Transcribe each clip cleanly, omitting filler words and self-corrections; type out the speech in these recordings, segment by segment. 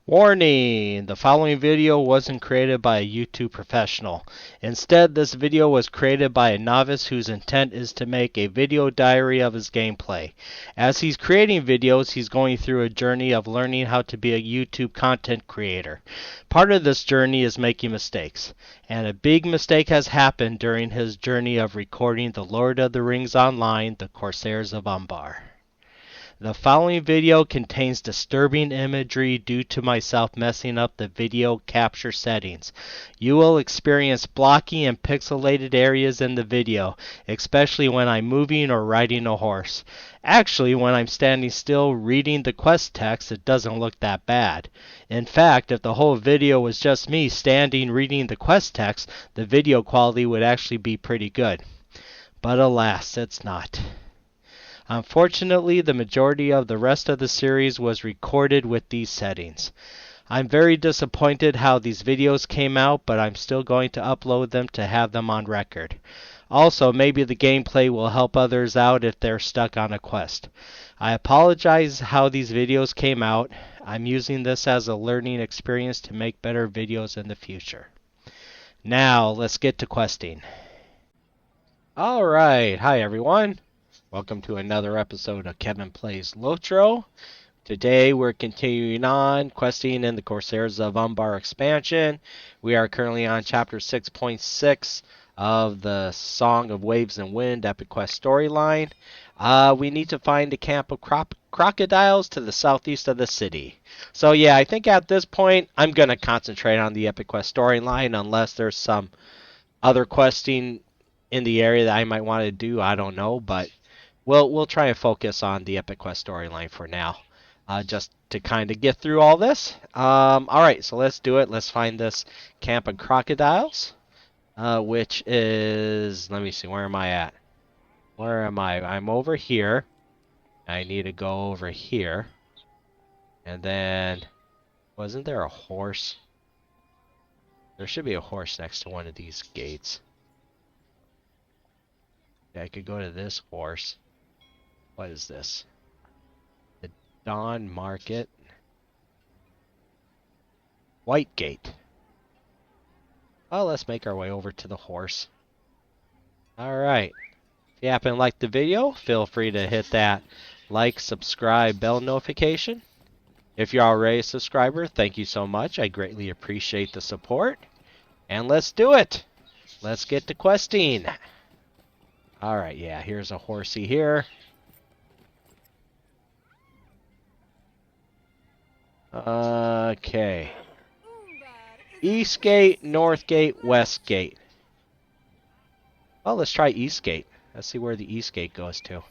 Warning! The following video wasn't created by a YouTube professional. Instead, this video was created by a novice whose intent is to make a video diary of his gameplay. As he's creating videos, he's going through a journey of learning how to be a YouTube content creator. Part of this journey is making mistakes, and a big mistake has happened during his journey of recording The Lord of the Rings Online, the Corsairs of Umbar. The following video contains disturbing imagery due to myself messing up the video capture settings. You will experience blocky and pixelated areas in the video, especially when I'm moving or riding a horse. Actually, when I'm standing still reading the quest text, it doesn't look that bad. In fact, if the whole video was just me standing reading the quest text, the video quality would actually be pretty good. But alas, it's not. Unfortunately, the majority of the rest of the series was recorded with these settings. I'm very disappointed how these videos came out, but I'm still going to upload them to have them on record. Also, maybe the gameplay will help others out if they're stuck on a quest. I apologize how these videos came out. I'm using this as a learning experience to make better videos in the future. Now, let's get to questing. Alright, hi everyone. Welcome to another episode of Kevin Plays LOTRO. Today we're continuing on questing in the Corsairs of Umbar expansion. We are currently on chapter 6.6 of the Song of Waves and Wind Epic Quest storyline. We need to find a camp of crocodiles to the southeast of the city. So yeah, I think at this point I'm going to concentrate on the Epic Quest storyline unless there's some other questing in the area that I might want to do. I don't know, but we'll try and focus on the Epic Quest storyline for now, just to kind of get through all this. Alright, so let's do it. Let's find this camp of crocodiles, which is, let me see, where am I at? Where am I? I'm over here. I need to go over here. And then, wasn't there a horse? There should be a horse next to one of these gates. Yeah, I could go to this horse. What is this? The Dawn Market. White Gate. Well, let's make our way over to the horse. Alright. If you happen to like the video, feel free to hit that like, subscribe, bell notification. If you're already a subscriber, thank you so much. I greatly appreciate the support. And let's do it! Let's get to questing. Alright, yeah, here's a horsey here. Okay. East Gate, North Gate, West Gate. Well, let's try East Gate. Let's see where the East Gate goes to.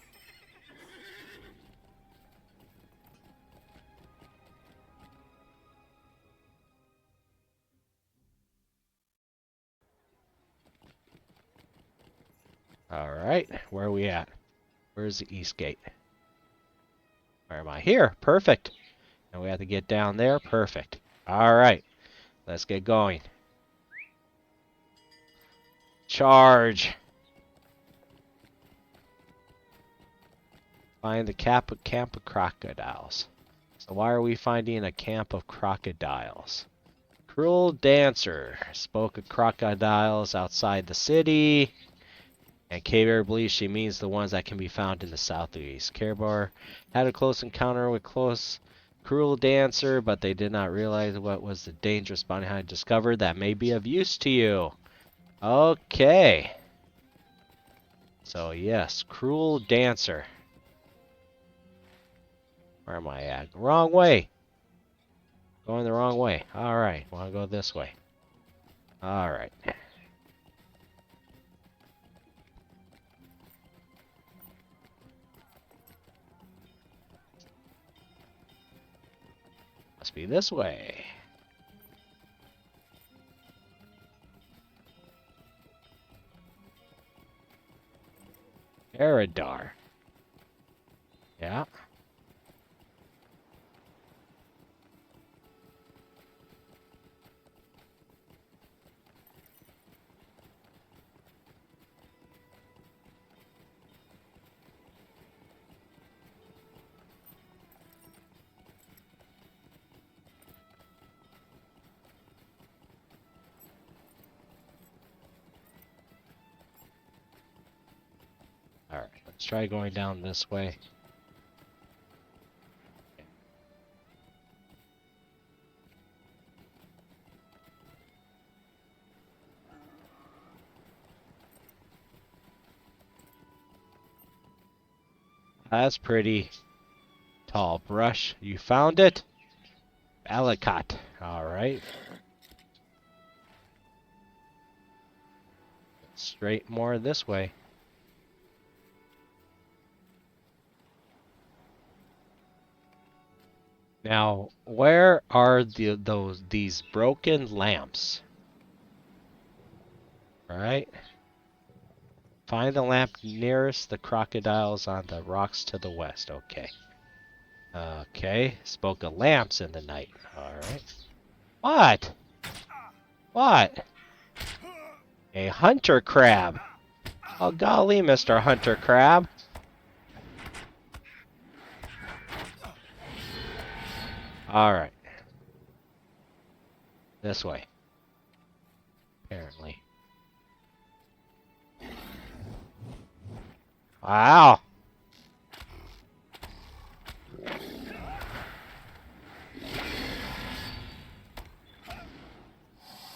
Alright, where are we at? Where's the East Gate? Where am I? Here! Perfect! And we have to get down there. Perfect. Alright, let's get going. Charge! Find the camp of crocodiles. So why are we finding a camp of crocodiles? Cruel Dancer spoke of crocodiles outside the city. And K-Bear believes she means the ones that can be found in the southeast. Care-Bear had a close encounter with Cruel Dancer, but they did not realize what was the dangerous bounty hunter discovered that may be of use to you. Okay. So yes, Cruel Dancer. Where am I at? Wrong way. Going the wrong way. Alright, want to go this way. Alright. Must be this way. Eridar. Yeah. Let's try going down this way. That's pretty tall brush. You found it? Alicot. Alright. Straight more this way. Now, where are these broken lamps? Alright. Find the lamp nearest the crocodiles on the rocks to the west. Okay. Okay. Spoke of lamps in the night. Alright. What? What? A hunter crab. Oh golly, Mr. Hunter Crab. Alright. This way. Apparently. Wow.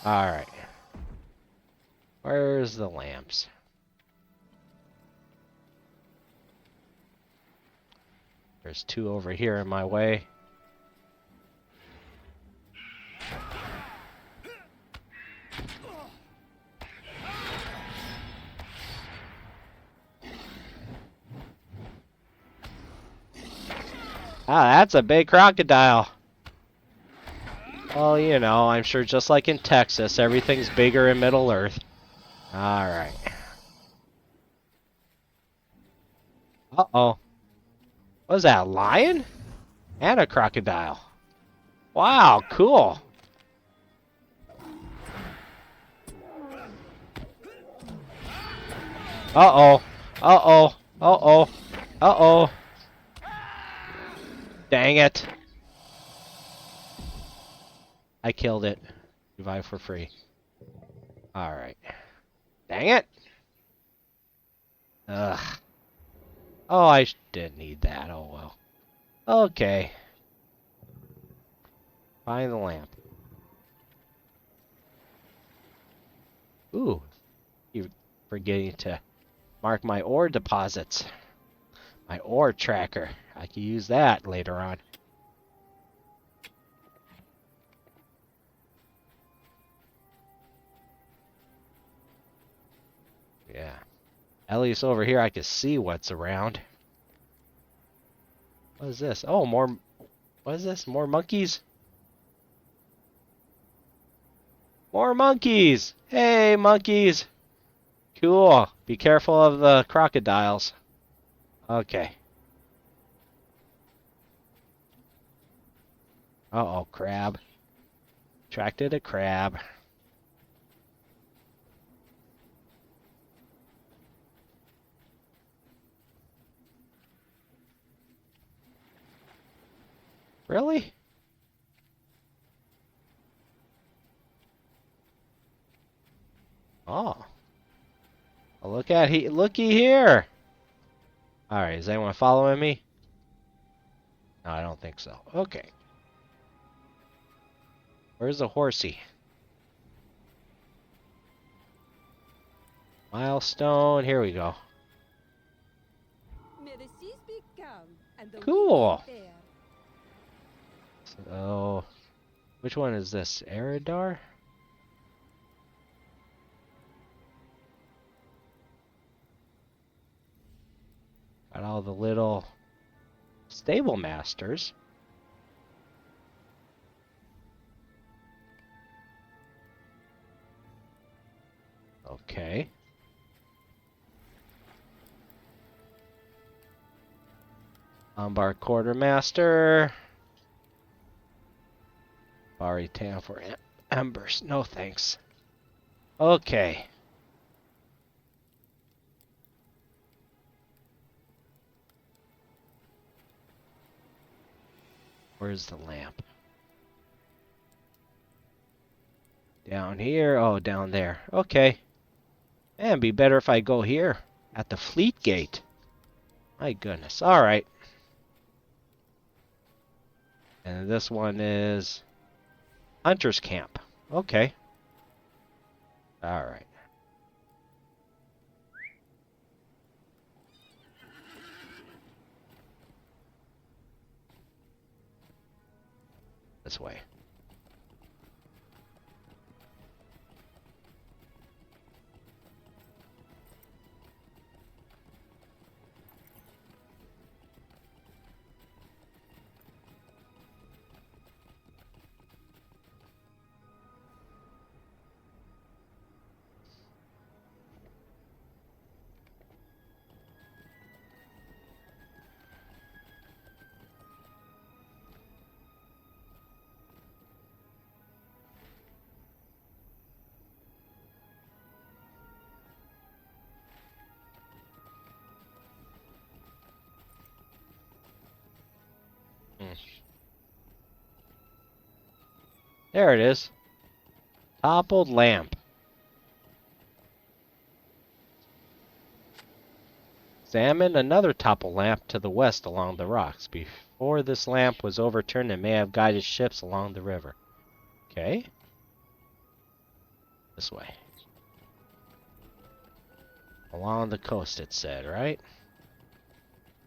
Alright. Where's the lamps? There's two over here in my way. Ah, that's a big crocodile. Well, you know, I'm sure just like in Texas, everything's bigger in Middle Earth. Alright. Uh-oh. What is that, a lion? And a crocodile. Wow, cool. Uh-oh. Uh-oh. Uh-oh. Uh-oh. Dang it. I killed it. Revive for free. Alright. Dang it. Ugh. Oh, I didn't need that. Oh, well. Okay. Find the lamp. Ooh. You're forgetting to mark my ore deposits. My ore tracker. I can use that later on. Yeah. At least over here I can see what's around. What is this? Oh, more... What is this? More monkeys? More monkeys! Hey, monkeys! Cool. Be careful of the crocodiles. Okay. Uh-oh, crab. Attracted a crab. Really? Oh. Well, looky here. Alright, is anyone following me? No, I don't think so. Okay. Where's the horsey? Milestone. Here we go. Cool. So, which one is this? Eridar? Got all the little stable masters. Okay. Umbar quartermaster. Bari Tam for embers. No thanks. Okay. Where's the lamp? Down here? Oh, down there. Okay. Man, it'd be better if I go here. At the fleet gate. My goodness. Alright. And this one is Hunter's Camp. Okay. Alright. This way. There it is. Toppled lamp. Examine another toppled lamp to the west along the rocks. Before this lamp was overturned, it may have guided ships along the river. Okay. This way. Along the coast, it said, right?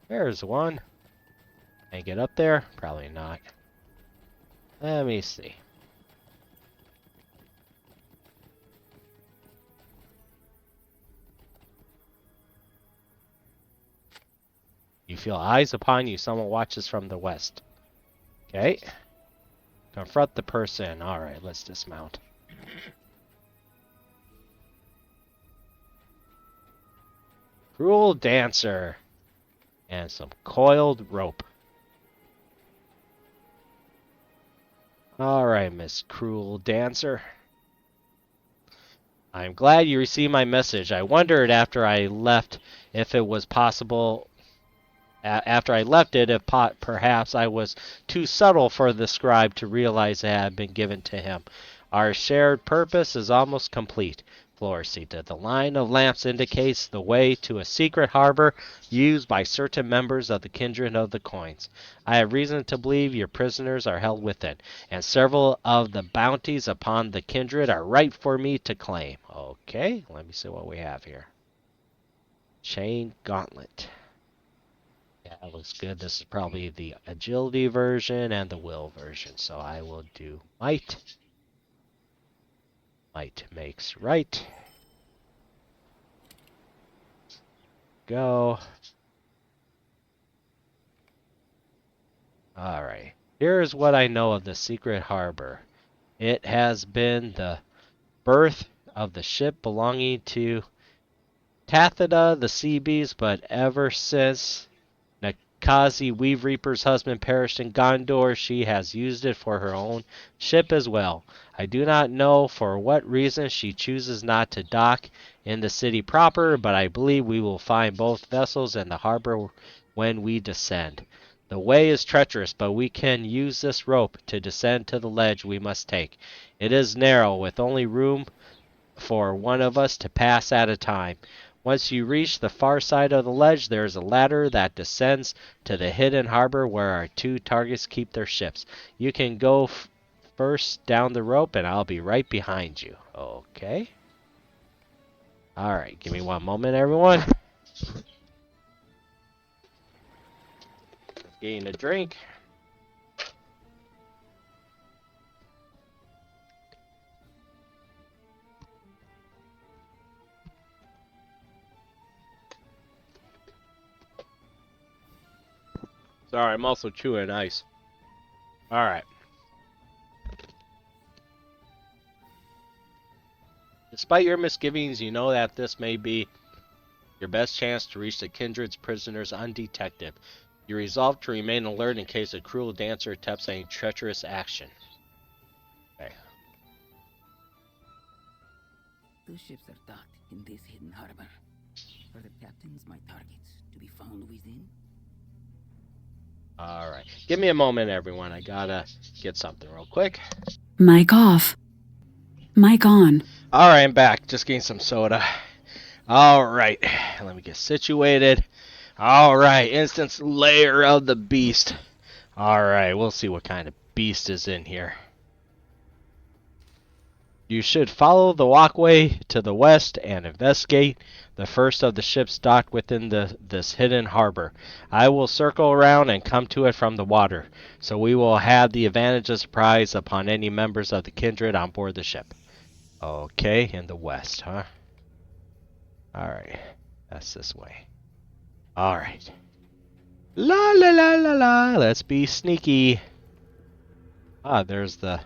There's one. Can I get up there? Probably not. Let me see. You feel eyes upon you. Someone watches from the west. Okay. Confront the person. Alright, let's dismount. Cruel dancer. And some coiled rope. Alright, Miss Cruel Dancer. I'm glad you received my message. I wondered after I left if it was possible... After I left it, if perhaps I was too subtle for the scribe to realize it had been given to him. Our shared purpose is almost complete. Floricita, the line of lamps indicates the way to a secret harbor used by certain members of the Kindred of the Coins. I have reason to believe your prisoners are held within, and several of the bounties upon the Kindred are ripe for me to claim. Okay, let me see what we have here. Chain Gauntlet. Yeah, that looks good. This is probably the agility version and the will version. So I will do might. Might makes right. Go. Alright. Here's what I know of the secret harbor. It has been the birth of the ship belonging to Tathida, the sea beast, but ever since Kazi, Weave Reaper's husband, perished in Gondor, she has used it for her own ship as well. I do not know for what reason she chooses not to dock in the city proper, but I believe we will find both vessels in the harbor when we descend. The way is treacherous, but we can use this rope to descend to the ledge we must take. It is narrow, with only room for one of us to pass at a time. Once you reach the far side of the ledge, there is a ladder that descends to the hidden harbor where our two targets keep their ships. You can go first down the rope, and I'll be right behind you. Okay. Alright, give me one moment, everyone. Getting a drink. Sorry, I'm also chewing ice. Alright. Despite your misgivings, you know that this may be your best chance to reach the Kindred's prisoners undetected. You resolve to remain alert in case a cruel dancer attempts any treacherous action. Okay. Two ships are docked in this hidden harbor. Are the captains my targets to be found within? Alright. Give me a moment, everyone. I gotta get something real quick. Mic off. Mic on. Alright, I'm back. Just getting some soda. Alright. Let me get situated. Alright, instance Lair of the beast. Alright, we'll see what kind of beast is in here. You should follow the walkway to the west and investigate the first of the ships docked within this hidden harbor. I will circle around and come to it from the water, so we will have the advantage of surprise upon any members of the kindred on board the ship. Okay, in the west, huh? Alright, that's this way. Alright. La la la la la, let's be sneaky. Ah, there's the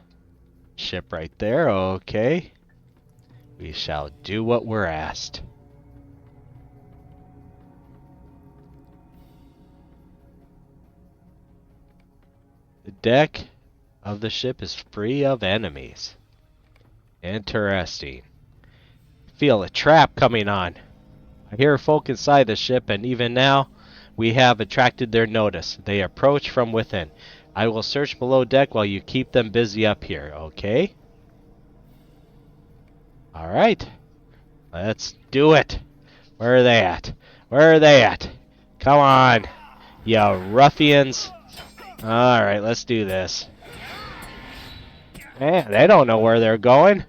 ship right there, okay. We shall do what we're asked. The deck of the ship is free of enemies. Interesting. Feel a trap coming on. I hear folk inside the ship, and even now we have attracted their notice. They approach from within. I will search below deck while you keep them busy up here, okay? Alright. Let's do it. Where are they at? Where are they at? Come on, you ruffians. Alright, let's do this. Man, they don't know where they're going.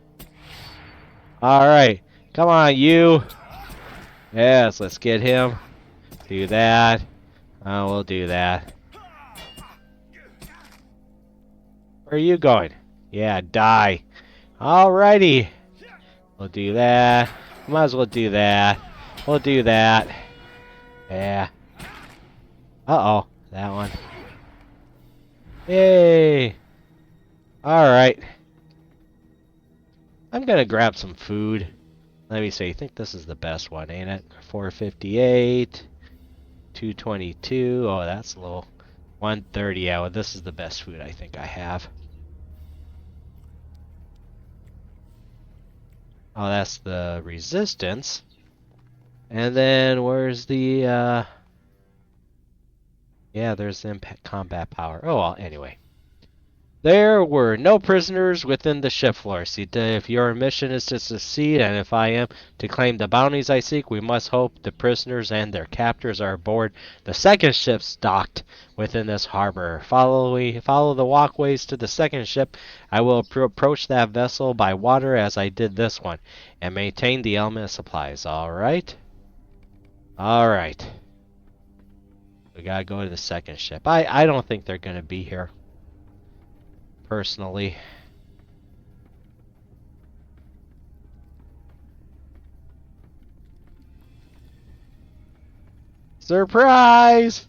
Alright, come on, you. Yes, let's get him. Do that. Oh, we'll do that. Where are you going? Yeah, die. Alrighty. We'll do that. Might as well do that. We'll do that. Yeah. Uh-oh. That one. Yay. Alright. I'm gonna grab some food. Let me see. I think this is the best one, ain't it? 458. 222. Oh, that's low. 130. Yeah, well, this is the best food I think I have. Oh, that's the resistance. And then where's the yeah, there's the impact combat power. Oh, well, anyway. There were no prisoners within the ship floor. See, if your mission is to succeed, and if I am to claim the bounties I seek, we must hope the prisoners and their captors are aboard the second ship docked within this harbor. Follow the walkways to the second ship. I will approach that vessel by water as I did this one, and maintain the element of supplies. Alright? Alright. We gotta go to the second ship. I don't think they're gonna be here. Personally. Surprise!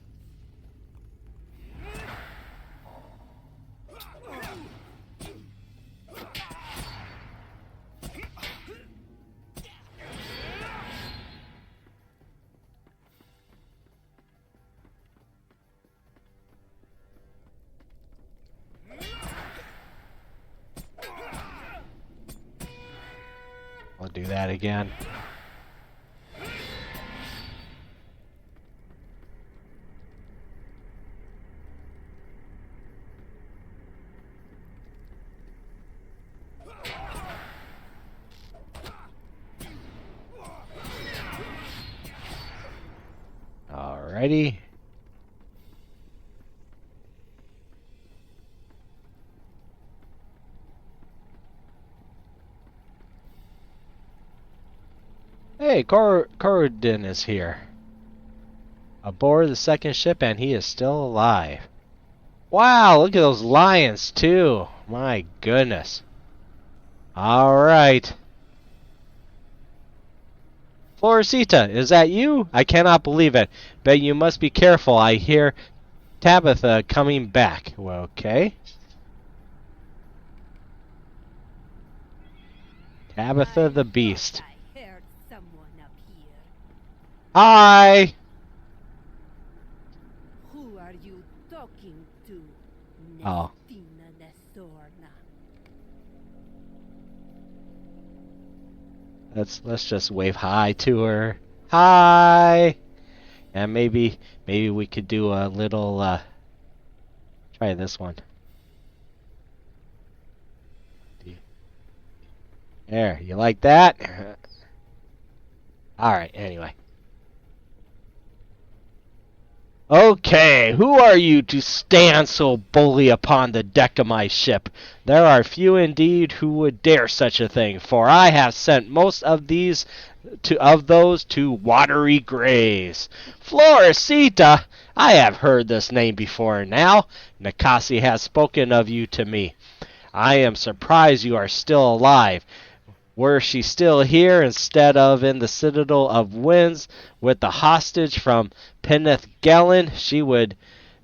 I'll do that again. Alrighty. Hey, Corridon is here. Aboard the second ship, and he is still alive. Wow, look at those lions, too. My goodness. Alright. Floresita, is that you? I cannot believe it. Bet you must be careful. I hear Tabitha coming back. Well, okay. Tabitha the Beast. I heard someone up here. Hi! Who are you talking to? Oh. Nestina Nesorna. Let's just wave hi to her. Hi! And maybe we could do a little try this one. There, you like that? Alright, anyway. Okay, who are you to stand so boldly upon the deck of my ship? There are few indeed who would dare such a thing, for I have sent most of those to watery graves. Floresita! I have heard this name before now. Nakasi has spoken of you to me. I am surprised you are still alive. Were she still here instead of in the Citadel of Winds with the hostage from Peneth Gellin, she would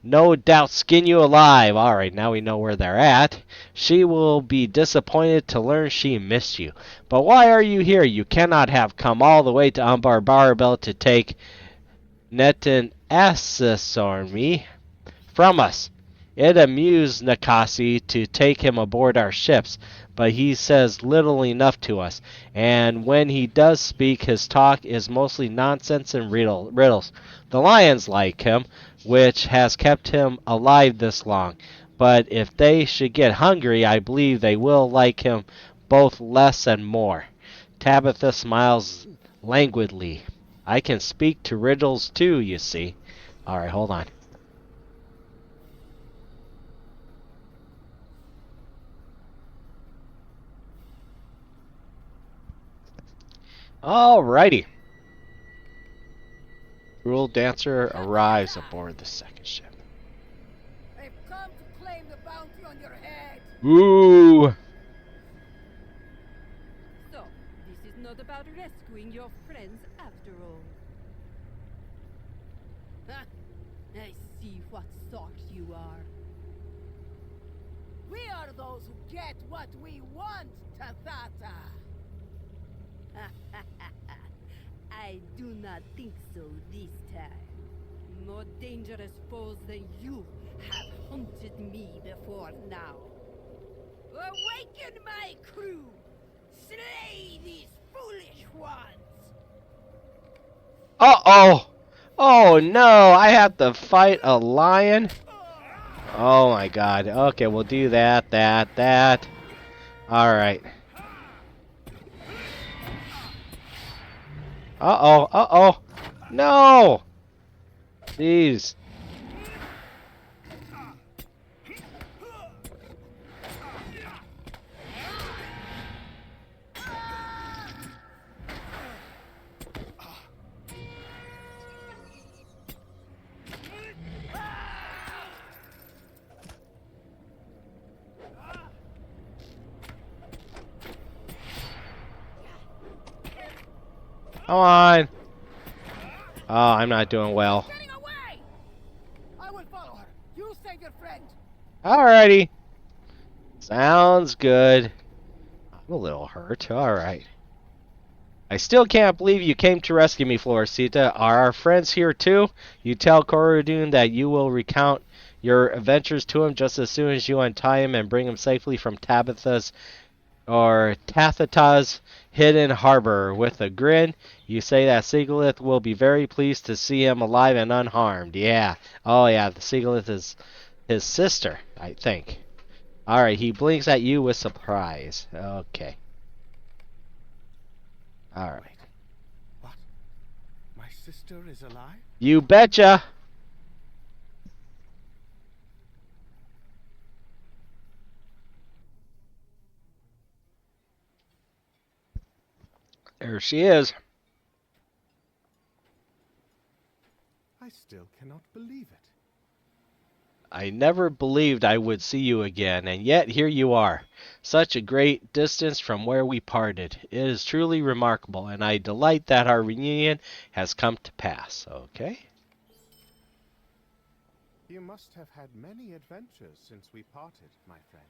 no doubt skin you alive. Alright, now we know where they're at. She will be disappointed to learn she missed you. But why are you here? You cannot have come all the way to Umbar Barabel to take Netan Assessorme from us. It amused Nakasi to take him aboard our ships, but he says little enough to us, and when he does speak, his talk is mostly nonsense and riddles. The lions like him, which has kept him alive this long, but if they should get hungry, I believe they will like him both less and more. Tabitha smiles languidly. I can speak to riddles too, you see. Alright, hold on. Alrighty. Cruel Dancer arrives aboard the second ship. They've come to claim the bounty on your head. Ooh! So, this is not about rescuing your friends after all. Ha! I see what sort you are. We are those who get what we want, Tathata. I do not think so this time. More dangerous foes than you have hunted me before now. Awaken my crew! Slay these foolish ones! Uh-oh! Oh no, I have to fight a lion? Oh my god. Okay, we'll do that. Alright. Uh-oh. No! Jeez. Come on. Oh, I'm not doing well. Getting away! I will follow her. You save your friend. Alrighty. Sounds good. I'm a little hurt. Alright. I still can't believe you came to rescue me, Floresita. Are our friends here too? You tell Corudun that you will recount your adventures to him just as soon as you untie him and bring him safely from Tathata's hidden harbor. With a grin, you say that Sigalith will be very pleased to see him alive and unharmed. Yeah. Oh yeah, the Sigalith is his sister, I think. Alright, he blinks at you with surprise. Okay. Alright. What? My sister is alive? You betcha! There she is. I still cannot believe it. I never believed I would see you again, and yet here you are. Such a great distance from where we parted. It is truly remarkable, and I delight that our reunion has come to pass. Okay? You must have had many adventures since we parted, my friend.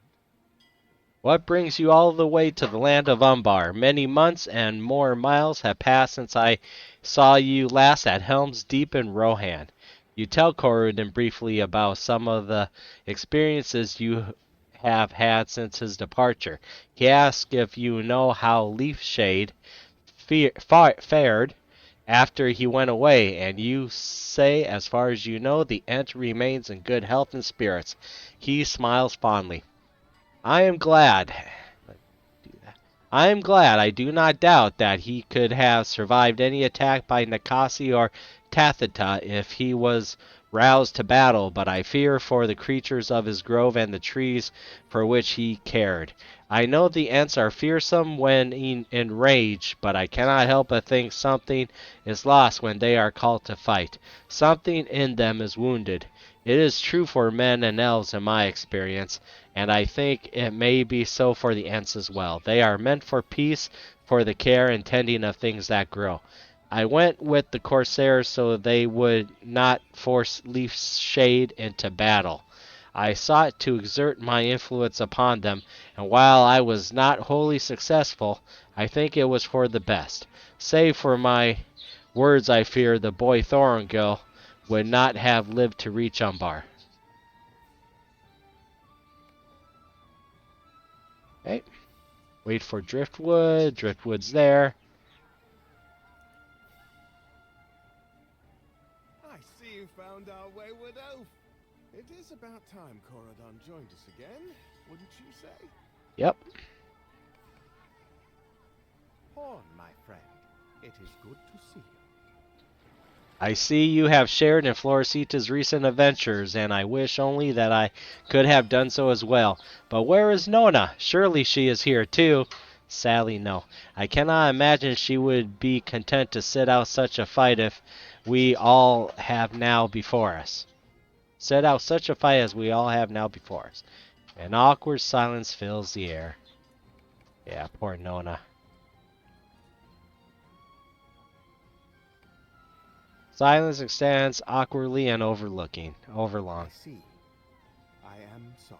What brings you all the way to the land of Umbar? Many months and more miles have passed since I saw you last at Helm's Deep in Rohan. You tell Corudon briefly about some of the experiences you have had since his departure. He asks if you know how Leafshade fared after he went away, and you say, as far as you know, the Ent remains in good health and spirits. He smiles fondly. I am glad. I do not doubt that he could have survived any attack by Nakasi or Tathata if he was roused to battle, but I fear for the creatures of his grove and the trees for which he cared. I know the Ents are fearsome when enraged, but I cannot help but think something is lost when they are called to fight. Something in them is wounded. It is true for men and elves in my experience, and I think it may be so for the Ents as well. They are meant for peace, for the care and tending of things that grow. I went with the Corsairs so they would not force Leaf Shade into battle. I sought to exert my influence upon them, and while I was not wholly successful, I think it was for the best. Save for my words, I fear the boy Thorongil would not have lived to reach Umbar. Okay. Wait for Driftwood. Driftwood's there. I see you found our wayward oaf. It is about time Corodon joined us again, wouldn't you say? Yep. Horn, my friend, it is good to see you. I see you have shared in Floresita's recent adventures, and I wish only that I could have done so as well. But where is Nona? Surely she is here too. Sadly, no. I cannot imagine she would be content to sit out such a fight if we all have now before us. Sit out such a fight as we all have now before us. An awkward silence fills the air. Yeah, poor Nona. Silence extends awkwardly and overlong. I see. I am sorry.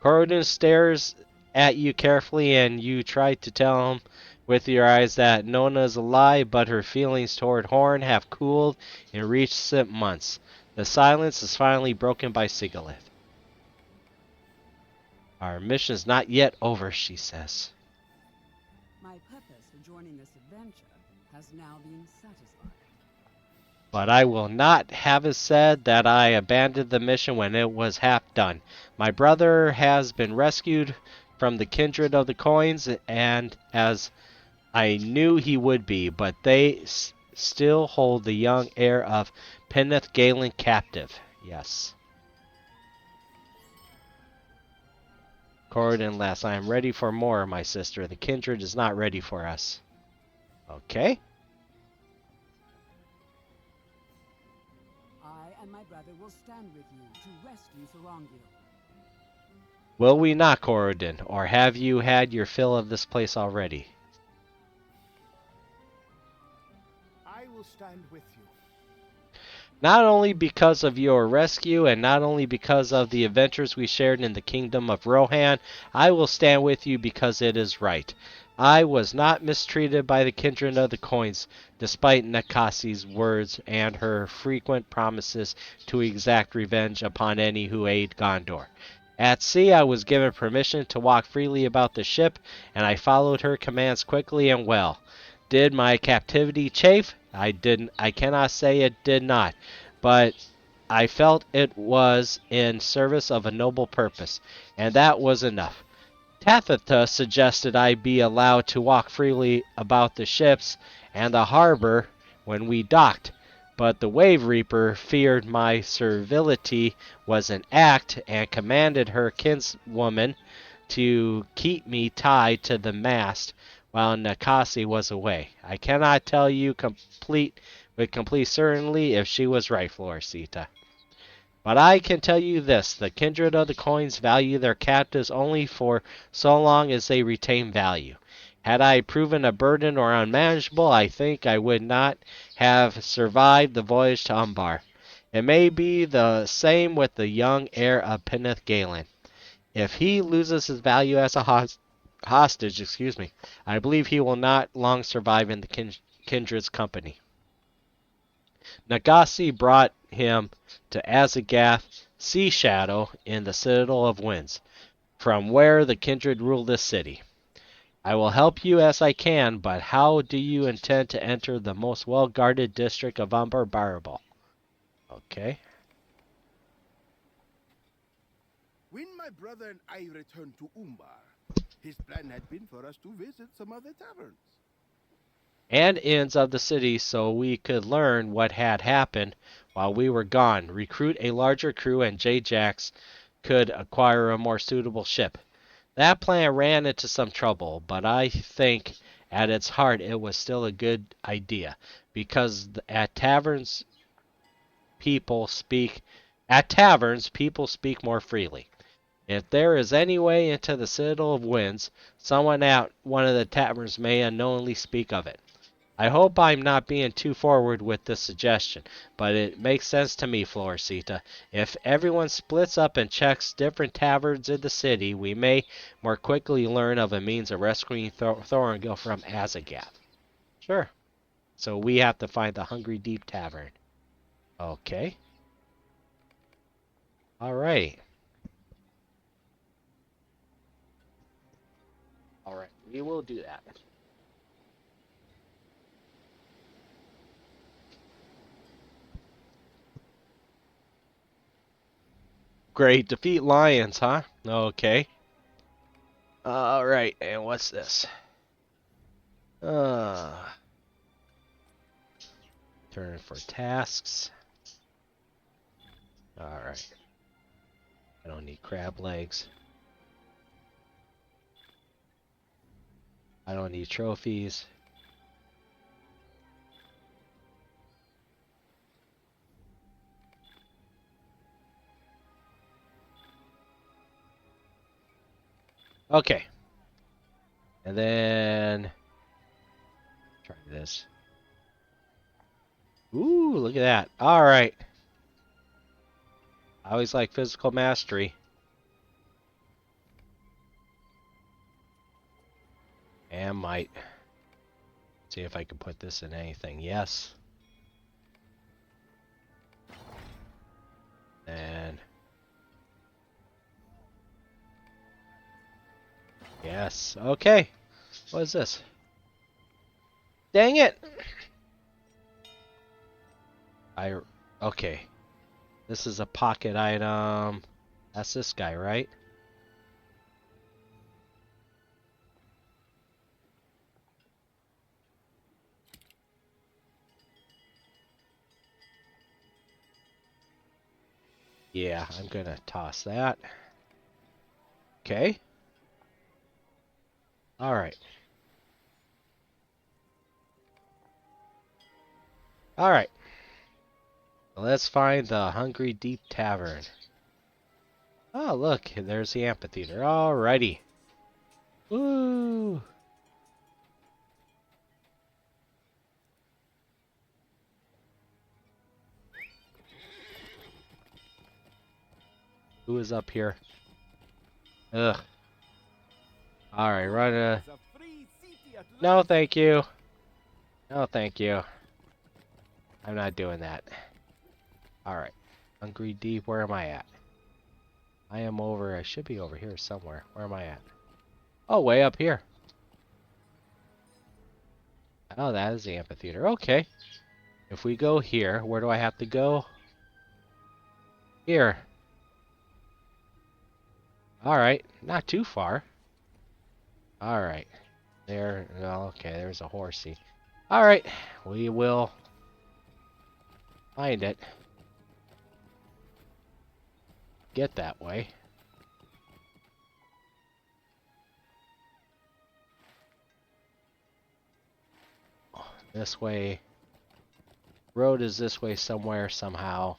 Corridon stares at you carefully, and you try to tell him with your eyes that Nona is a lie, but her feelings toward Horn have cooled in recent months. The silence is finally broken by Sigilith. Our mission is not yet over, she says. My purpose for joining this adventure has now been satisfied. But I will not have it said that I abandoned the mission when it was half done. My brother has been rescued from the kindred of the coins, and as I knew he would be, but they still hold the young heir of Peneth Galen captive. Yes. Corridon laughs. I am ready for more, my sister. The kindred is not ready for us. Okay. I and my brother will stand with you to rescue Thorongil. Will we not, Corridon? Or have you had your fill of this place already? I will stand with you. Not only because of your rescue, and not only because of the adventures we shared in the kingdom of Rohan, I will stand with you because it is right. I was not mistreated by the kindred of the coins, despite Nakasi's words and her frequent promises to exact revenge upon any who aid Gondor. At sea, I was given permission to walk freely about the ship, and I followed her commands quickly and well. Did my captivity chafe? I cannot say it did not, but I felt it was in service of a noble purpose, and that was enough. Tabitha suggested I be allowed to walk freely about the ships and the harbor when we docked, but the Wave Reaper feared my servility was an act and commanded her kinswoman to keep me tied to the mast while Nakasi was away. I cannot tell you with complete certainty if she was right, Floresita. But I can tell you this, the kindred of the coins value their captives only for so long as they retain value. Had I proven a burden or unmanageable, I think I would not have survived the voyage to Umbar. It may be the same with the young heir of Peneth Galen. If he loses his value as a hostage, I believe he will not long survive in the kindred's company. Nagasi brought him to Azagath Sea Shadow in the Citadel of Winds, from where the kindred rule this city. I will help you as I can, but how do you intend to enter the most well-guarded district of Umbar Barable? Okay. When my brother and I returned to Umbar, his plan had been for us to visit some other taverns. and inns of the city so we could learn what had happened while we were gone, recruit a larger crew, and J-Jax could acquire a more suitable ship. That plan ran into some trouble, but I think at its heart it was still a good idea, because at taverns people speak more freely. If there is any way into the Citadel of Winds, someone at one of the taverns may unknowingly speak of it. I hope I'm not being too forward with this suggestion, but it makes sense to me, Floresita. If everyone splits up and checks different taverns in the city, we may more quickly learn of a means of rescuing Thorngil from Azagath. Sure. So we have to find the Hungry Deep Tavern. Okay. Alright. Alright, we will do that. Great. Defeat lions, huh? Okay. Alright, and what's this? Turn for tasks. Alright. I don't need crab legs. I don't need trophies. Okay. And then try this. Ooh, look at that. Alright. I always like physical mastery. And might. See if I can put this in anything. Yes. And yes. Okay. What is this? Dang it! Okay. This is a pocket item. That's this guy, right? Yeah, I'm gonna toss that. Okay. Alright. Alright. Let's find the Hungry Deep Tavern. Oh, look, there's the amphitheater. Alrighty. Woo! Who is up here? Ugh. Alright, run a... No, thank you. No, thank you. I'm not doing that. Alright. Hungry Deep, where am I at? I am over... I should be over here somewhere. Where am I at? Oh, way up here. Oh, that is the amphitheater. Okay. If we go here, where do I have to go? Here. Alright. Not too far. Alright. There. Oh, okay, there's a horsey. Alright. We will find it. Get that way. This way. Road is this way somewhere, somehow.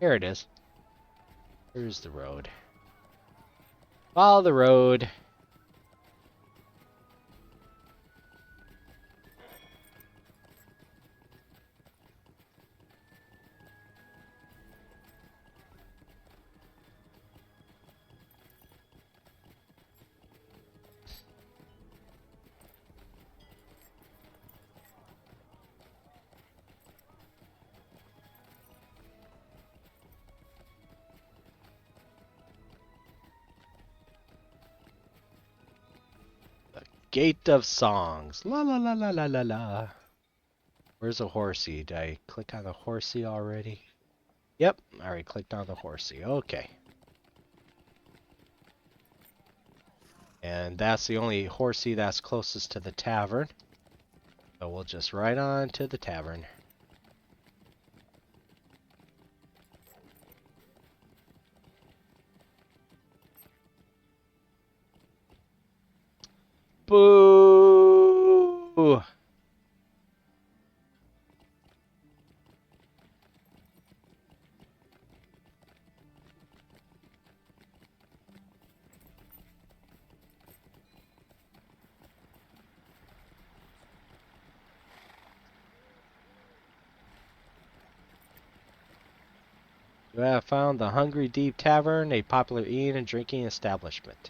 Here it is. Here's the road. Follow the road. Gate of Songs. La la la la la la la. Where's the horsey? Did I click on the horsey already? Yep, I already clicked on the horsey. Okay. And that's the only horsey that's closest to the tavern. So we'll just ride on to the tavern. Boo! You have found the Hungry Deep Tavern, a popular eating and drinking establishment.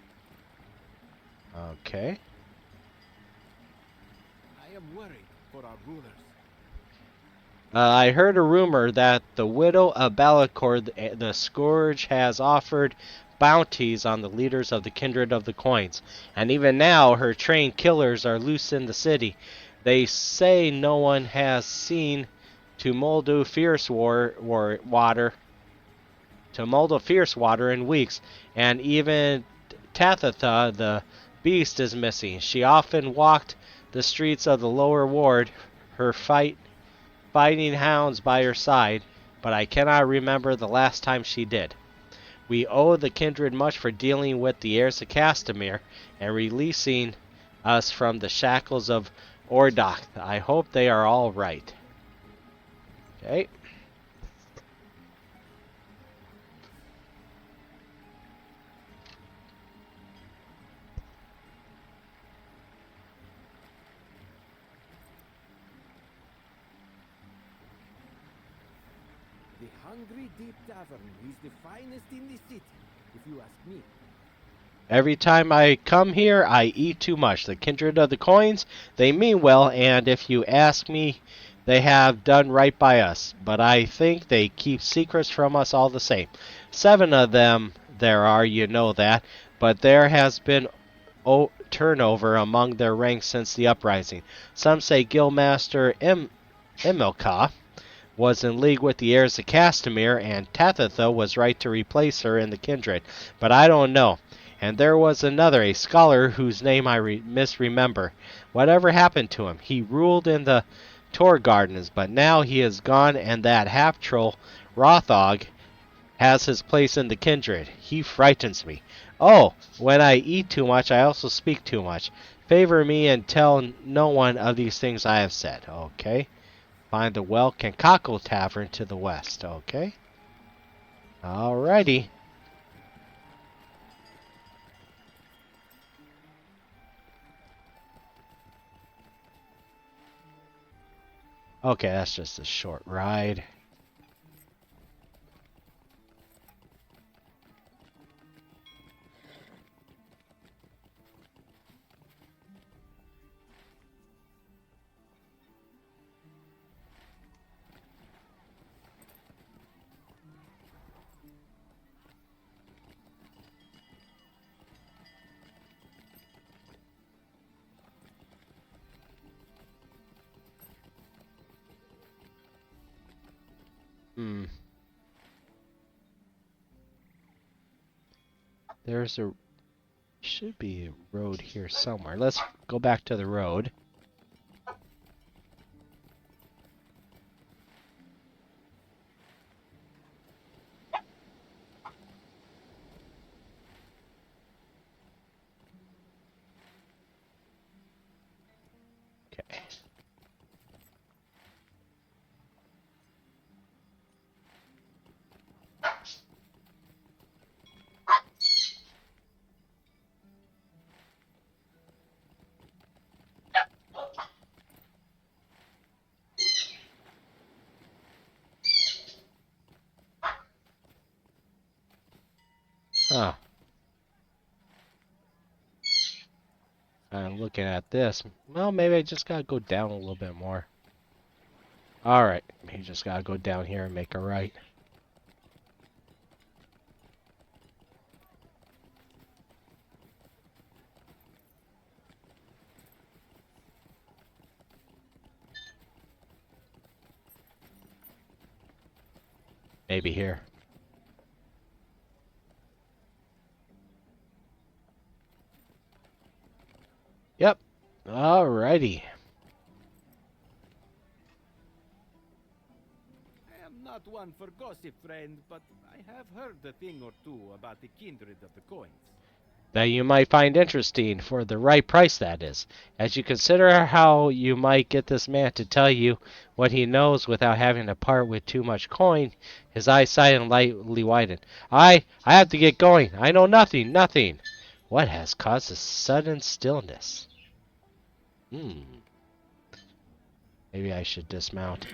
Okay. I am worried for our rulers. I heard a rumor that the widow of Balakor, the Scourge, has offered bounties on the leaders of the Kindred of the Coins, and even now her trained killers are loose in the city. They say no one has seen Tumuldo Fierce Water in weeks, and even Tathatha, the beast, is missing. She often walked the streets of the lower ward, her fighting hounds by her side, but I cannot remember the last time she did. We owe the Kindred much for dealing with the heirs of Castamere and releasing us from the shackles of Ordok. I hope they are all right. Okay. The Hungry Deep Tavern is the finest in the city, if you ask me. Every time I come here, I eat too much. The Kindred of the Coins, they mean well, and if you ask me, they have done right by us. But I think they keep secrets from us all the same. 7 of them there are, you know that, but there has been turnover among their ranks since the uprising. Some say Guildmaster Emilka was in league with the heirs of Castamere, and Tathatha was right to replace her in the Kindred, but I don't know. And there was another, a scholar whose name I misremember. Whatever happened to him? He ruled in the Tor Gardens, but now he is gone, and that half-troll, Rothog, has his place in the Kindred. He frightens me. Oh, when I eat too much, I also speak too much. Favor me and tell no one of these things I have said. Okay. Find the Welk and Cockle Tavern to the west. Okay. Alrighty. Okay, that's just a short ride. There's a should be a road here somewhere. Let's go back to the road. Okay. Oh. I'm looking at this. Well, maybe I just gotta go down a little bit more. Alright. You just gotta go down here and make a right. Maybe here. Yep. Alrighty. not one for gossip, friend, but I have heard a thing or two about the kindred of the coins. That you might find interesting, for the right price, that is. As you consider how you might get this man to tell you what he knows without having to part with too much coin, his eyes slightly widened. I have to get going. I know nothing. What has caused this sudden stillness? Maybe I should dismount.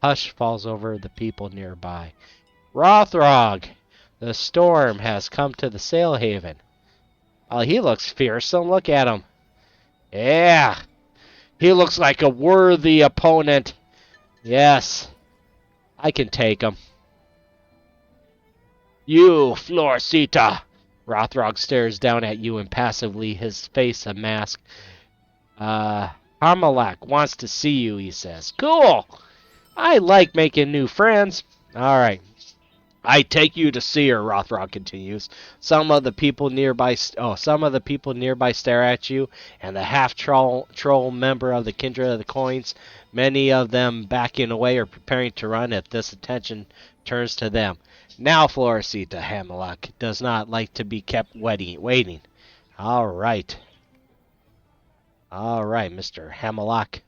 Hush falls over the people nearby. Rothrog! The storm has come to the sail haven. Oh, he looks fearsome. Look at him. Yeah. He looks like a worthy opponent. Yes. I can take him. You, Florcita. Rothrog stares down at you impassively, his face a mask. Harmalak wants to see you, he says. Cool. I like making new friends. All right. I take you to see her, Rothrog continues. Some of the people nearby stare at you, and the half-troll member of the Kindred of the Coins, many of them backing away or preparing to run if this attention turns to them. Now, Floricita Hammerlock does not like to be kept waiting. All right, Mr. Hammerlock.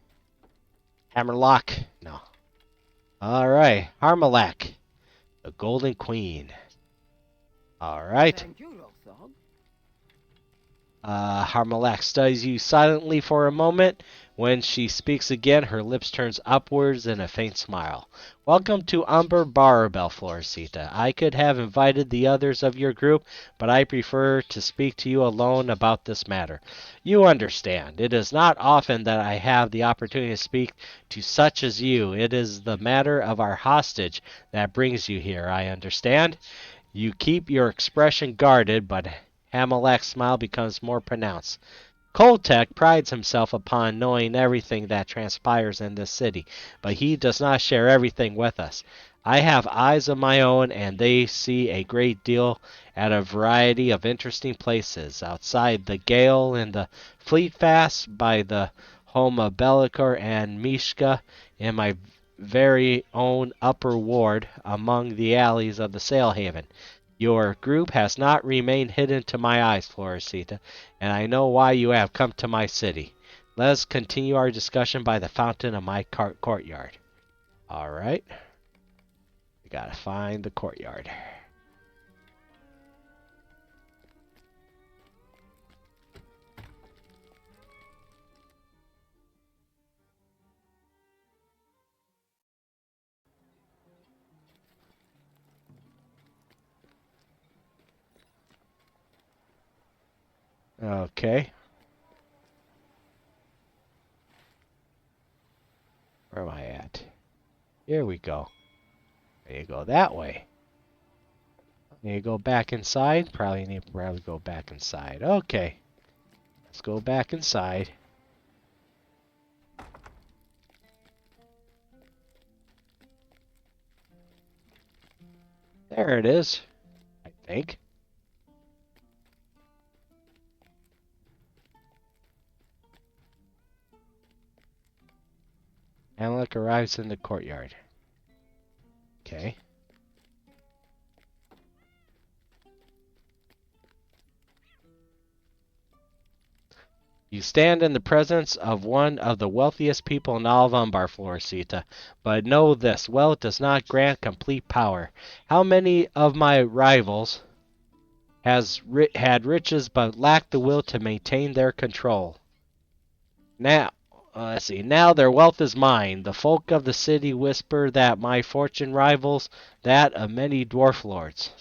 No. All right, Harmalak. The Golden Queen. Alright. Thank you, Lothog. Harmalak studies you silently for a moment. When she speaks again, her lips turns upwards in a faint smile. Welcome to Umbar Barbell, Floricita. I could have invited the others of your group, but I prefer to speak to you alone about this matter. You understand. It is not often that I have the opportunity to speak to such as you. It is the matter of our hostage that brings you here, I understand. You keep your expression guarded, but Hamalak's smile becomes more pronounced. Koltek prides himself upon knowing everything that transpires in this city, but he does not share everything with us. I have eyes of my own, and they see a great deal at a variety of interesting places, outside the Gale in the Fleet Fast, by the home of Belikor and Mishka, in my very own upper ward, among the alleys of the Sailhaven. Your group has not remained hidden to my eyes, Floricita, and I know why you have come to my city. Let us continue our discussion by the fountain of my courtyard. Alright. We gotta find the courtyard. Okay. Where am I at? Here we go. There you go that way. Need to go back inside? Probably need to go back inside. Okay. Let's go back inside. There it is. I think. Amalek arrives in the courtyard. Okay. You stand in the presence of one of the wealthiest people in all of Umbar, Floricita. But know this, wealth does not grant complete power. How many of my rivals had riches but lacked the will to maintain their control? Now, let's see. Now their wealth is mine. The folk of the city whisper that my fortune rivals that of many dwarf lords.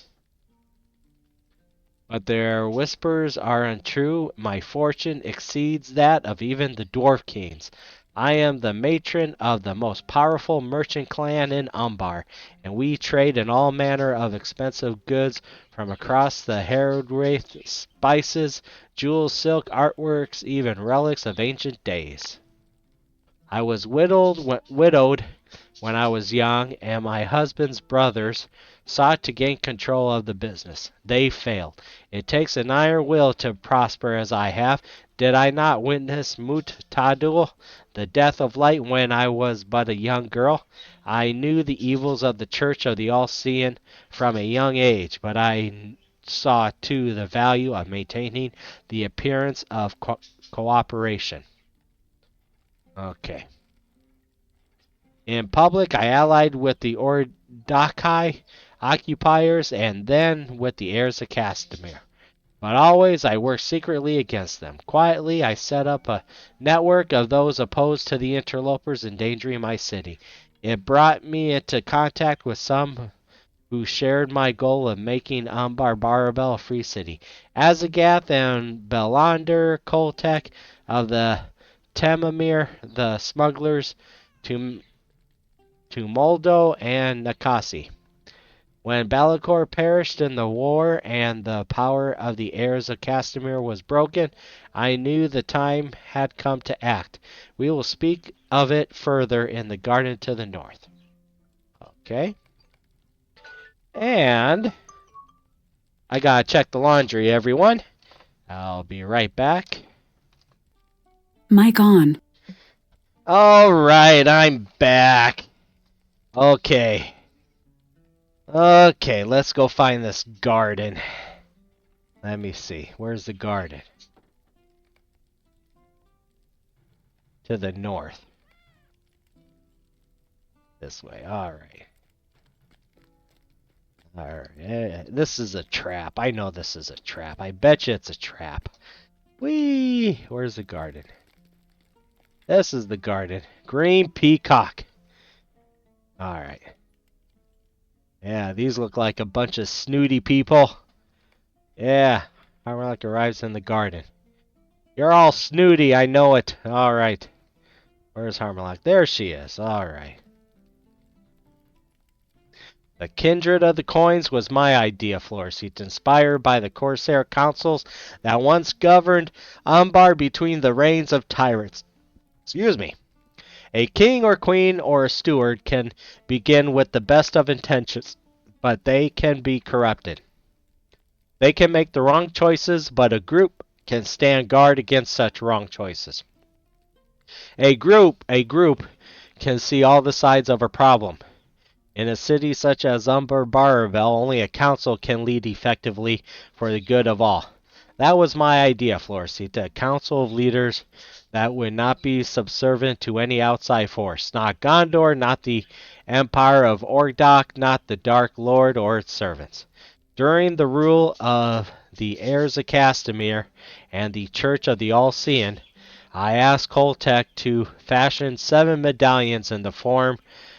But their whispers are untrue. My fortune exceeds that of even the dwarf kings. I am the matron of the most powerful merchant clan in Umbar, and we trade in all manner of expensive goods from across the Heraldwraith, spices, jewels, silk, artworks, even relics of ancient days. I was widowed when I was young, and my husband's brothers sought to gain control of the business. They failed. It takes an iron will to prosper as I have. Did I not witness Mutadul, the death of light, when I was but a young girl? I knew the evils of the Church of the All-Seeing from a young age, but I saw too the value of maintaining the appearance of cooperation. Okay. In public, I allied with the Ordakai occupiers and then with the heirs of Castamere. But always I worked secretly against them. Quietly, I set up a network of those opposed to the interlopers endangering my city. It brought me into contact with some who shared my goal of making Umbar Barabel a free city. Azagath and Belander Koltek of the Tamamir, the smugglers, to Moldo and Nakasi. When Balakor perished in the war and the power of the heirs of Castamere was broken, I knew the time had come to act. We will speak of it further in the garden to the north. Okay. And I gotta check the laundry, everyone. I'll be right back. Mic on. Alright, I'm back. Okay. Okay, let's go find this garden. Let me see. Where's the garden? To the north. This way. Alright. Alright. This is a trap. I know this is a trap. I bet you it's a trap. Whee! Where's the garden? This is the garden. Green peacock. Alright. Yeah, these look like a bunch of snooty people. Yeah, Harmonic arrives in the garden. You're all snooty, I know it. Alright. Where's Harmonic? There she is. Alright. The Kindred of the Coins was my idea, Florseat, inspired by the Corsair councils that once governed Umbar between the reigns of tyrants. Excuse me. A king or queen or a steward can begin with the best of intentions, but they can be corrupted. They can make the wrong choices, but a group can stand guard against such wrong choices. A group can see all the sides of a problem. In a city such as Umbar Baravel, only a council can lead effectively for the good of all. That was my idea, Florseat, a council of leaders that would not be subservient to any outside force. Not Gondor, not the Empire of Ordok, not the Dark Lord or its servants. During the rule of the heirs of Castamere and the Church of the All-Seeing, I asked Koltek to fashion 7 medallions in the form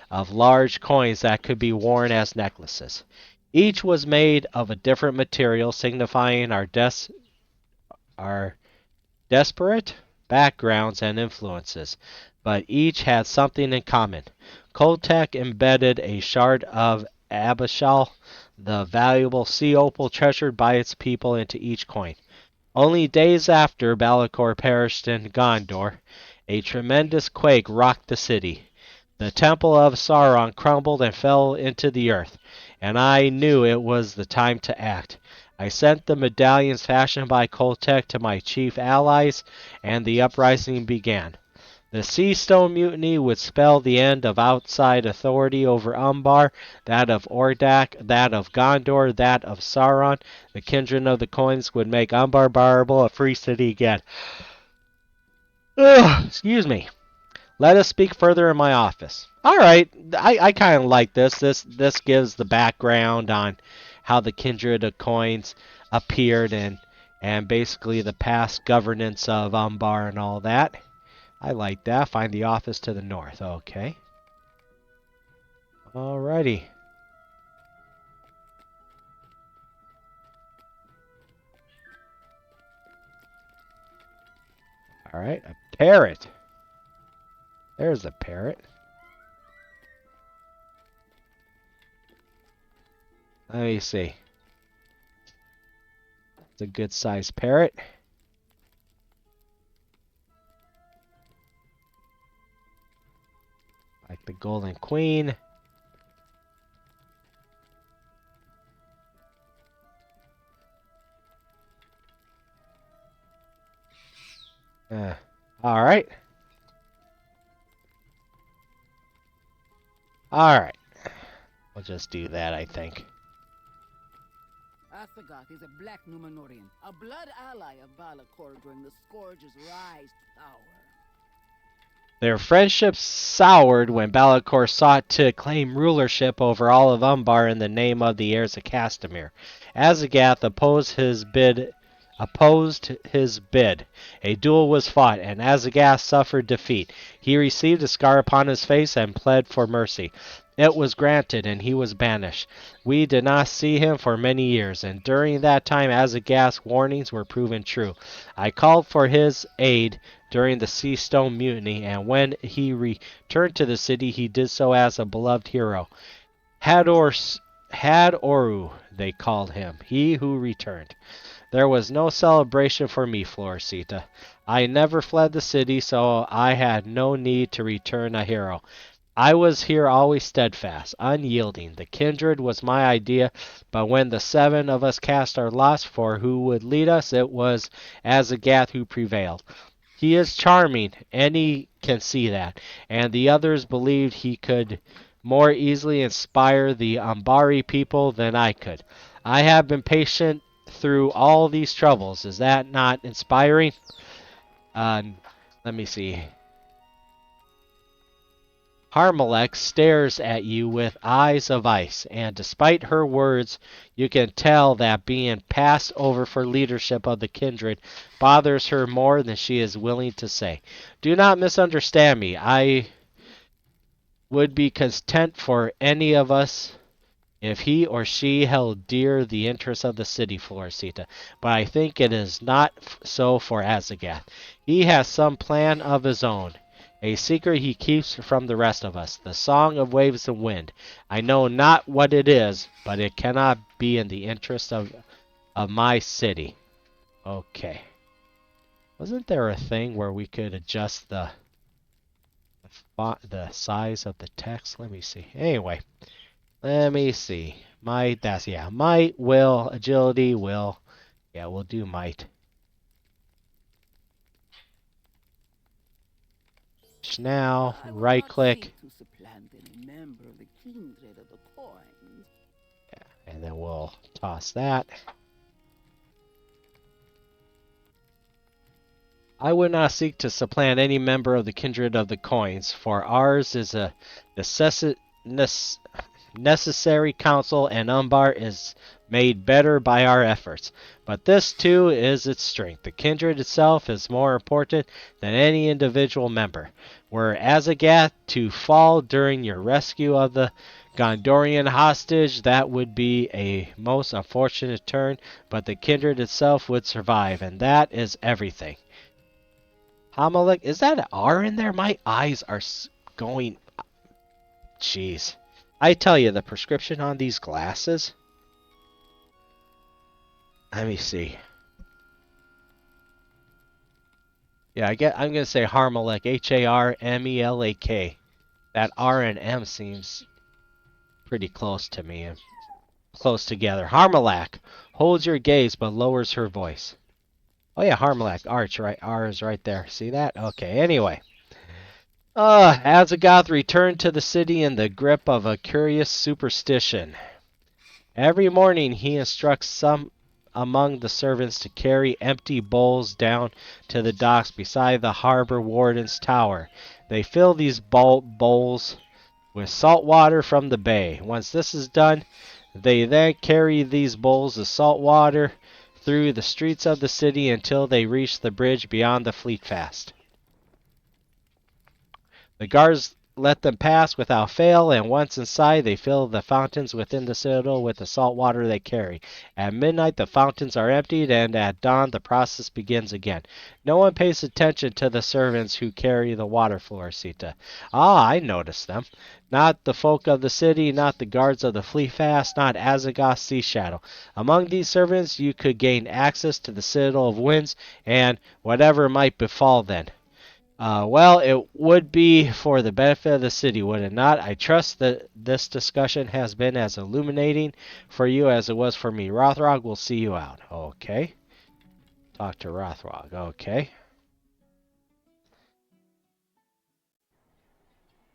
of large coins that could be worn as necklaces. Each was made of a different material, signifying our desperate backgrounds and influences, but each had something in common. Koltek embedded a shard of abyssal, the valuable sea opal treasured by its people, into each coin. Only days after Balakor perished in Gondor, a tremendous quake rocked the city. The temple of Sauron crumbled and fell into the earth, and I knew it was the time to act. I sent the medallions fashioned by Koltek to my chief allies, and the uprising began. The Sea Stone Mutiny would spell the end of outside authority over Umbar, that of Ordak, that of Gondor, that of Sauron. The Kindred of the Coins would make Umbar Barable a free city again. Excuse me. Let us speak further in my office. Alright, I kind of like this. This gives the background on how the Kindred of Coins appeared and basically the past governance of Umbar and all that. I like that. Find the office to the north. Okay. Alrighty. Alright, a parrot. There's a parrot. Let me see. It's a good sized parrot. Like the Golden Queen. Alright. Alright. We'll just do that, I think. Asagoth is a black Numenorian, a blood ally of Balakor during the Scourge's rise to power. Their friendship soured when Balakor sought to claim rulership over all of Umbar in the name of the heirs of Castamere. Azagath opposed his bid. A duel was fought, and Azagath suffered defeat. He received a scar upon his face and pled for mercy. It was granted, and he was banished. We did not see him for many years, and during that time Azagath's warnings were proven true. I called for his aid during the Sea Stone Mutiny, and when he returned to the city, he did so as a beloved hero. Hadoru, they called him, he who returned. There was no celebration for me, Florisita. I never fled the city, so I had no need to return a hero. I was here always steadfast, unyielding. The kindred was my idea, but when the 7 of us cast our lots for who would lead us, it was Azagath who prevailed. He is charming, any can see that, and the others believed he could more easily inspire the Umbari people than I could. I have been patient through all these troubles. Is that not inspiring? Let me see. Harmelech stares at you with eyes of ice, and despite her words, you can tell that being passed over for leadership of the kindred bothers her more than she is willing to say. Do not misunderstand me. I would be content for any of us if he or she held dear the interests of the city, Florisita, but I think it is not so for Azagath. He has some plan of his own, a secret he keeps from the rest of us, the song of waves and wind. I know not what it is, but it cannot be in the interest of my city. Okay. Wasn't there a thing where we could adjust the size of the text? Let me see. Anyway. Let me see. Might, might, will, agility, will. Yeah, we'll do might. Now, right click. Yeah, and then we'll toss that. I would not seek to supplant any member of the kindred of the coins, for ours is a necessary counsel, and Umbar is made better by our efforts. But this too is its strength. The kindred itself is more important than any individual member. Were Azagath to fall during your rescue of the Gondorian hostage, that would be a most unfortunate turn, but the kindred itself would survive, and that is everything. Hamelech, is that an R in there? My eyes are going... Jeez. I tell you, the prescription on these glasses... Let me see. Yeah, I'm going to say Harmelech, Harmelek. That R and M seems pretty close to me. Close together. Harmelech holds your gaze but lowers her voice. Oh yeah, Harmelech. Arch, right? R is right there. See that? Okay, anyway. Azagath returned to the city in the grip of a curious superstition. Every morning he instructs some among the servants to carry empty bowls down to the docks beside the harbor warden's tower. They fill these bowls with salt water from the bay. Once this is done, they then carry these bowls of salt water through the streets of the city until they reach the bridge beyond the fleet fast. The guards let them pass without fail, and once inside, they fill the fountains within the citadel with the salt water they carry. At midnight, the fountains are emptied, and at dawn, the process begins again. No one pays attention to the servants who carry the water, Florisita. Ah, I noticed them. Not the folk of the city, not the guards of the fleet fast, not Azagath's sea shadow. Among these servants, you could gain access to the citadel of winds, and whatever might befall then. Well, it would be for the benefit of the city, would it not? I trust that this discussion has been as illuminating for you as it was for me. Rothrog will see you out. Okay. Talk to Rothrog. Okay.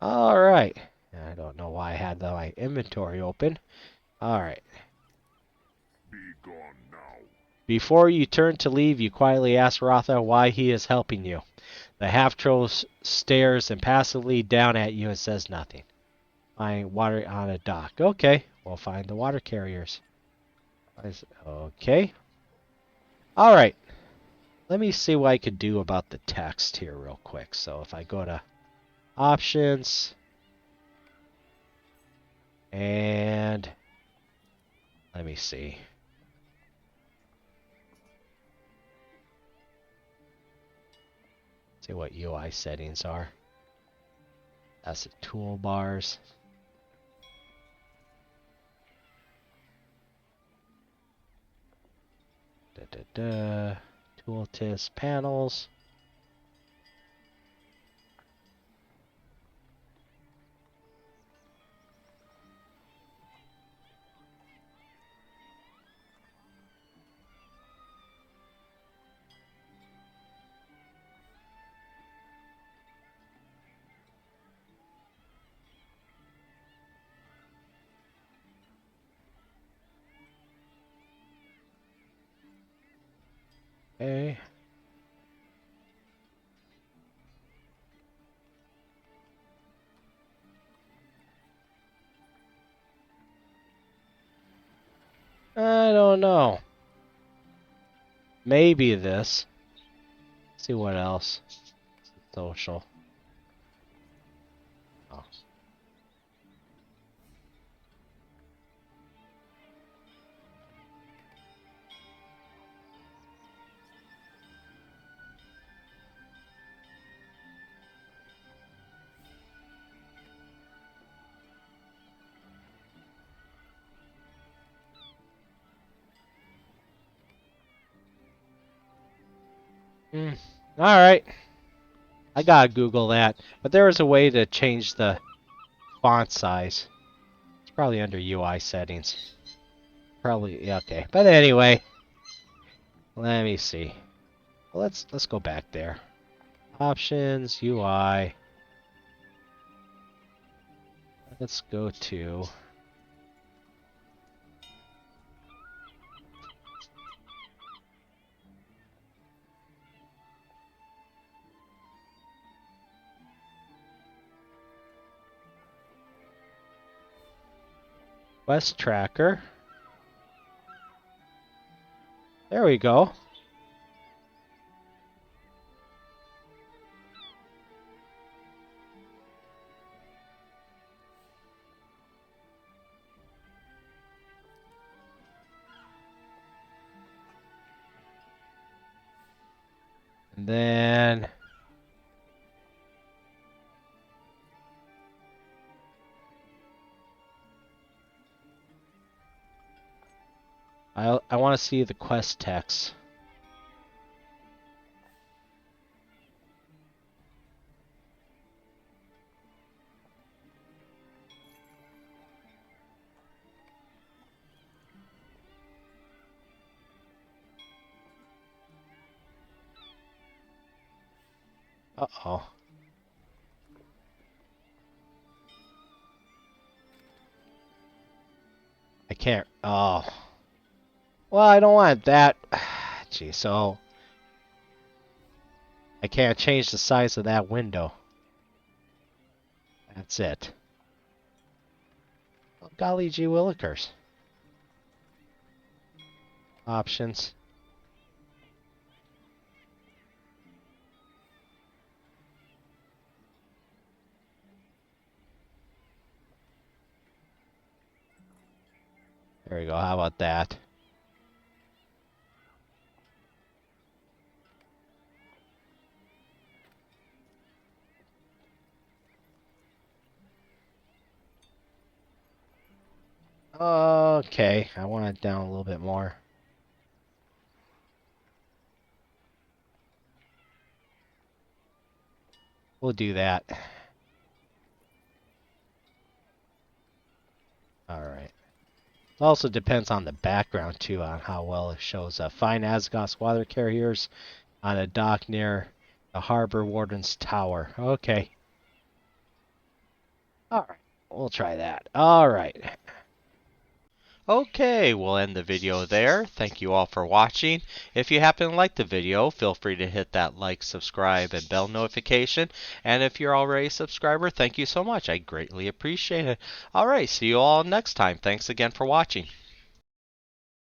Alright. I don't know why I had my inventory open. Alright. Be gone now. Before you turn to leave, you quietly ask Rotha why he is helping you. The half-troll stares impassively down at you and says nothing. Find water on a dock. Okay, we'll find the water carriers. Okay. Alright. Let me see what I could do about the text here real quick. So if I go to options and let me see. See what UI settings are. That's the toolbars. Tooltips panels. Okay. I don't know. Maybe this. Let's see what else. Social. Oh. Alright. I gotta Google that. But there is a way to change the font size. It's probably under UI settings. Probably, yeah, okay. But anyway, let me see. Well, let's go back there. Options, UI. Let's go to Quest Tracker. There we go. And then I want to see the quest text. Uh-oh. I can't. Oh. Well, I don't want that. Gee, so I can't change the size of that window. That's it. Oh, golly gee willikers. Options. There we go. How about that? Okay, I want it down a little bit more. We'll do that. Alright. It also depends on the background, too, on how well it shows. Find Azgoth's water carriers on a dock near the Harbor Warden's Tower. Okay. Alright. We'll try that. Alright. Okay, we'll end the video there. Thank you all for watching. If you happen to like the video, feel free to hit that like, subscribe, and bell notification. And if you're already a subscriber, thank you so much. I greatly appreciate it. Alright, see you all next time. Thanks again for watching.